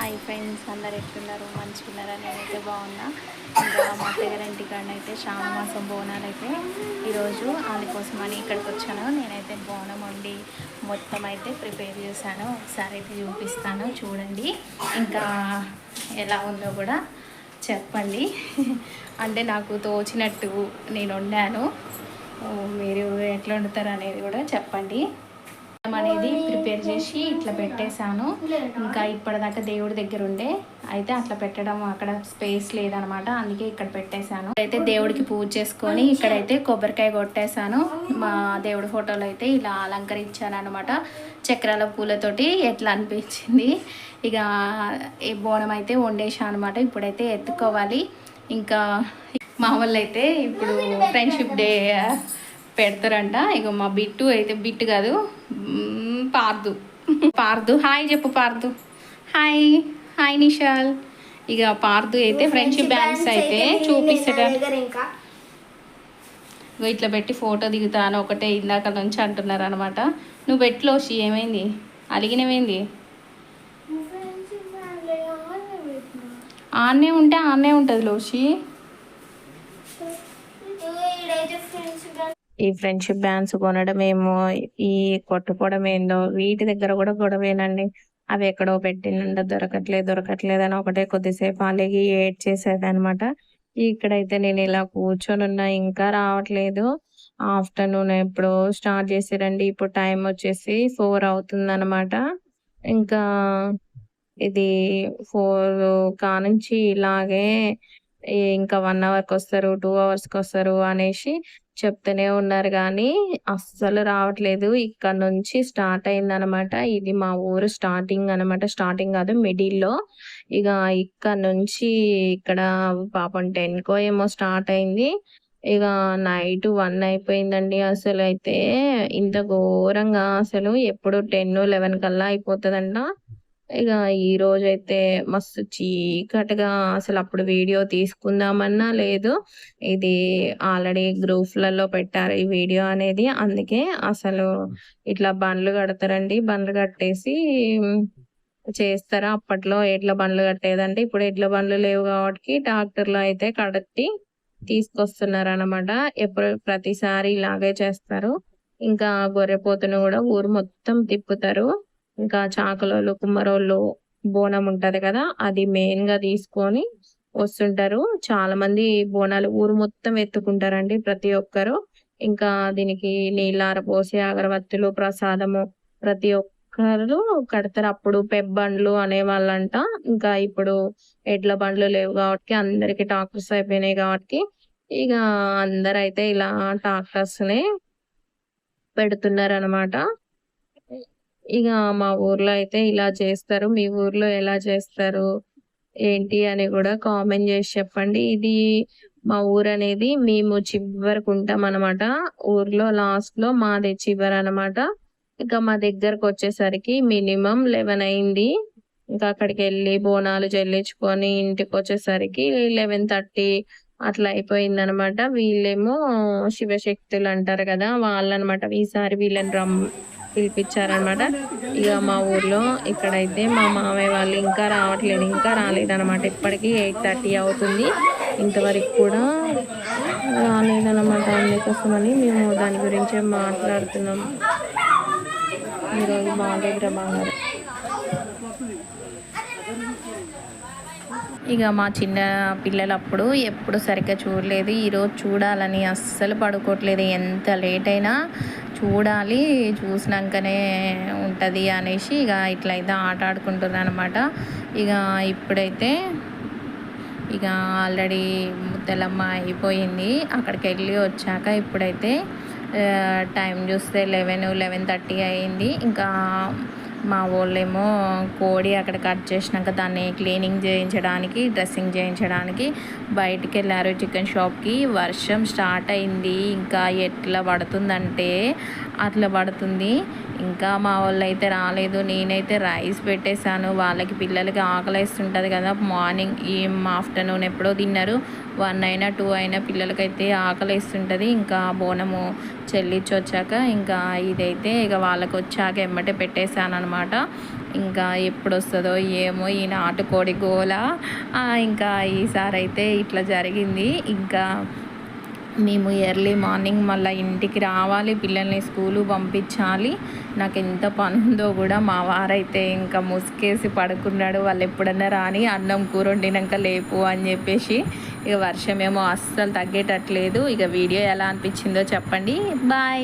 Hi friends, అందరు ఎట్లున్నారు? మంచిగున్నారా? నేనైతే బాగున్నా. ఇంకా మా అత్తగారింటి కాడ అయితే శ్రావణ మాసం బోనాలు అయితే ఈరోజు అందుకోసమని ఇక్కడికి వచ్చాను. నేనైతే బోనం వండి మొత్తం అయితే ప్రిపేర్ చేశాను. ఒకసారి అయితే చూపిస్తాను, చూడండి. ఇంకా ఎలా ఉందో కూడా చెప్పండి. అంటే నాకు తోచినట్టు నేను వండాను. మీరు ఎట్లా వండుతారు అనేది కూడా చెప్పండి. అనేది ప్రిపేర్ చేసి ఇట్లా పెట్టేశాను. ఇంకా ఇప్పటిదాకా దేవుడి దగ్గర ఉండే అయితే అట్లా పెట్టడం అక్కడ స్పేస్ లేదనమాట, అందుకే ఇక్కడ పెట్టేశాను. అయితే దేవుడికి పూజ చేసుకొని ఇక్కడైతే కొబ్బరికాయ కొట్టేశాను. మా దేవుడి ఫోటోలు అయితే ఇలా అలంకరించాను అనమాట చక్రాల పూలతోటి. ఎట్లా అనిపించింది? ఇక ఈ బోనం అయితే వండేసాను అనమాట. ఇప్పుడైతే ఎత్తుకోవాలి. ఇంకా మా వాళ్ళు అయితే ఇప్పుడు ఫ్రెండ్షిప్ డే పెడతారంట. ఇక మా బిట్టు అయితే బిట్టు కాదు, పార్దు హాయ్ చెప్పు. పార్దు హాయ్. హాయ్ నిషాల్. ఇక పార్దు అయితే ఫ్రెండ్షిప్ బ్యాండ్స్ అయితే చూపిస్తాడు. ఇట్లా పెట్టి ఫోటో దిగుతాను ఒకటే ఇందాక నుంచి అంటున్నారు అనమాట. నువ్వు పెట్టులోసి ఏమైంది? అలిగినవేంది? ఆన్నే ఉంటే ఆన్నే ఉంటుంది లోసి. ఈ ఫ్రెండ్షిప్ బ్యాండ్స్ కొనడం ఏమో, ఈ కొట్టుకోవడం ఏందో, వీటి దగ్గర కూడా గొడవేనండి. అవి ఎక్కడో పెట్టినండ దొరకట్లేదు అని ఒకటే కొద్దిసేపు అలిగి ఏడ్ చేసేది అనమాట. ఇక్కడైతే నేను ఇలా కూర్చొని ఉన్నా, ఇంకా రావట్లేదు. ఆఫ్టర్నూన్ ఎప్పుడో స్టార్ట్ చేసిరండి. ఇప్పుడు టైం వచ్చేసి 4 అవుతుంది అనమాట. ఇంకా ఇది 4 కానుంచి ఇలాగే ఇంకా 1 అవర్కి వస్తారు, 2 అవర్స్కి వస్తారు అనేసి చెప్తూనే ఉన్నారు, కానీ అస్సలు రావట్లేదు. ఇక్కడ నుంచి స్టార్ట్ అయిందనమాట. ఇది మా ఊరు స్టార్టింగ్ అనమాట. స్టార్టింగ్ కాదు, మిడిల్లో. ఇక ఇక్కడ నుంచి ఇక్కడ పాపం 10కో ఏమో స్టార్ట్ అయింది. ఇక నైట్ 1 అయిపోయిందండి. అసలు అయితే ఇంత ఘోరంగా అసలు ఎప్పుడు 10, 11 కల్లా అయిపోతుందంట. ఇక ఈ రోజైతే మస్తు చీకటిగా, అసలు అప్పుడు వీడియో తీసుకుందామన్నా లేదు. ఇది ఆల్రెడీ గ్రూప్లలో పెట్టారు ఈ వీడియో అనేది. అందుకే అసలు ఇట్లా బండ్లు కడతారండి. బండ్లు కట్టేసి చేస్తారా. అప్పట్లో ఎడ్ల బండ్లు కట్టేదంటే, ఇప్పుడు ఎడ్ల బండ్లు లేవు కాబట్టి ట్రాక్టర్లో అయితే కడట్టి తీసుకొస్తున్నారు అనమాట. ఎప్పుడు ప్రతిసారి ఇలాగే చేస్తారు. ఇంకా గొర్రెపోతును కూడా ఊరు మొత్తం తిప్పుతారు. ఇంకా చాకలోళ్ళు, కుమ్మరోళ్ళు బోనం ఉంటది కదా, అది మెయిన్ గా తీసుకొని వస్తుంటారు. చాలా మంది బోనాలు ఊరు మొత్తం ఎత్తుకుంటారండి ప్రతి ఒక్కరు. ఇంకా దీనికి నీళ్ళార పోసి అగరవత్తులు, ప్రసాదము ప్రతి ఒక్కరు కడతారు. అప్పుడు పెబ్బండ్లు అనేవాళ్ళంట. ఇంకా ఇప్పుడు ఎడ్ల బండ్లు లేవు కాబట్టి అందరికి ట్రాక్టర్స్ అయిపోయినాయి కాబట్టి ఇక అందరైతే ఇలా ట్రాక్టర్స్ నే పెడుతున్నారు అనమాట. ఇక మా ఊర్లో అయితే ఇలా చేస్తారు. మీ ఊర్లో ఎలా చేస్తారు ఏంటి అని కూడా కామెంట్ చేసి చెప్పండి. ఇది మా ఊరు అనేది మేము చివరికి ఉంటాం అనమాట. ఊర్లో లాస్ట్ లో మాది చివరి అనమాట. ఇంకా మా దగ్గరకు వచ్చేసరికి మినిమం 11 అయింది. ఇంకా అక్కడికి వెళ్ళి బోనాలు చెల్లించుకొని ఇంటికి వచ్చేసరికి 11:30 అట్లా అయిపోయింది అనమాట. వీళ్ళేమో శివశక్తులు అంటారు కదా, వాళ్ళనమాట. ఈసారి వీళ్ళని పిలిపించారనమాట. ఇక మా ఊర్లో ఇక్కడైతే మా మామయ్య వాళ్ళు ఇంకా రాలేదనమాట. ఇప్పటికీ 8:30 అవుతుంది, ఇంతవరకు కూడా రాలేదనమాట. అందుకోసమని మేము దాని గురించే మాట్లాడుతున్నాం. ఈరోజు బాగాలేదురా బంగారు. ఇక మా చిన్న పిల్లలప్పుడు ఎప్పుడు సరిగ్గా చూడలేదు. ఈరోజు చూడాలని అస్సలు పడుకోవట్లేదు. ఎంత లేట్ అయినా చూడాలి, చూసినాకనే ఉంటుంది అనేసి ఇక ఇట్లయితే ఆట ఆడుకుంటున్నాను అనమాట. ఇక ఇప్పుడైతే ఇక ఆల్రెడీ ముద్దలమ్మ అయిపోయింది. అక్కడికి వెళ్ళి వచ్చాక ఇప్పుడైతే టైం చూస్తే 11:30 అయింది. ఇంకా మా వాళ్ళేమో కోడి అక్కడ కట్ చేసినాక దాన్ని క్లీనింగ్ చేయించడానికి, డ్రెస్సింగ్ చేయించడానికి బయటికి వెళ్ళారు చికెన్ షాప్కి. వర్షం స్టార్ట్ అయింది. ఇంకా ఎట్లా పడుతుందంటే అట్లా పడుతుంది. ఇంకా మా వాళ్ళు అయితే రాలేదు. నేనైతే రైస్ పెట్టేశాను. వాళ్ళకి పిల్లలకి ఆకలిస్తుంటుంది కదా, మార్నింగ్ ఆఫ్టర్నూన్ ఎప్పుడో తిన్నారు. 1 అయినా 2 అయినా పిల్లలకైతే ఆకలిస్తుంటుంది. ఇంకా బోనము చెల్లించి వచ్చాక ఇంకా ఇదైతే ఇక వాళ్ళకి వచ్చాక ఎమ్మటే పెట్టేశాను అనమాట. ఇంకా ఎప్పుడొస్తుందో ఏమో ఈ నాటుకోడి గోల. ఇంకా ఈసారి అయితే ఇట్లా జరిగింది. ఇంకా మేము ఎర్లీ మార్నింగ్ మళ్ళీ ఇంటికి రావాలి, పిల్లల్ని స్కూలు పంపించాలి. నాకు ఎంత పని ఉందో కూడా మా వారైతే ఇంకా ముసుకేసి పడుకున్నాడు. వాళ్ళు ఎప్పుడన్నా రాని అన్నం కూర వండినాక లేపు అని చెప్పేసి. ఇక వర్షం ఏమో అస్సలు తగ్గేటట్లేదు. ఇక వీడియో ఎలా అనిపించిందో చెప్పండి. బాయ్.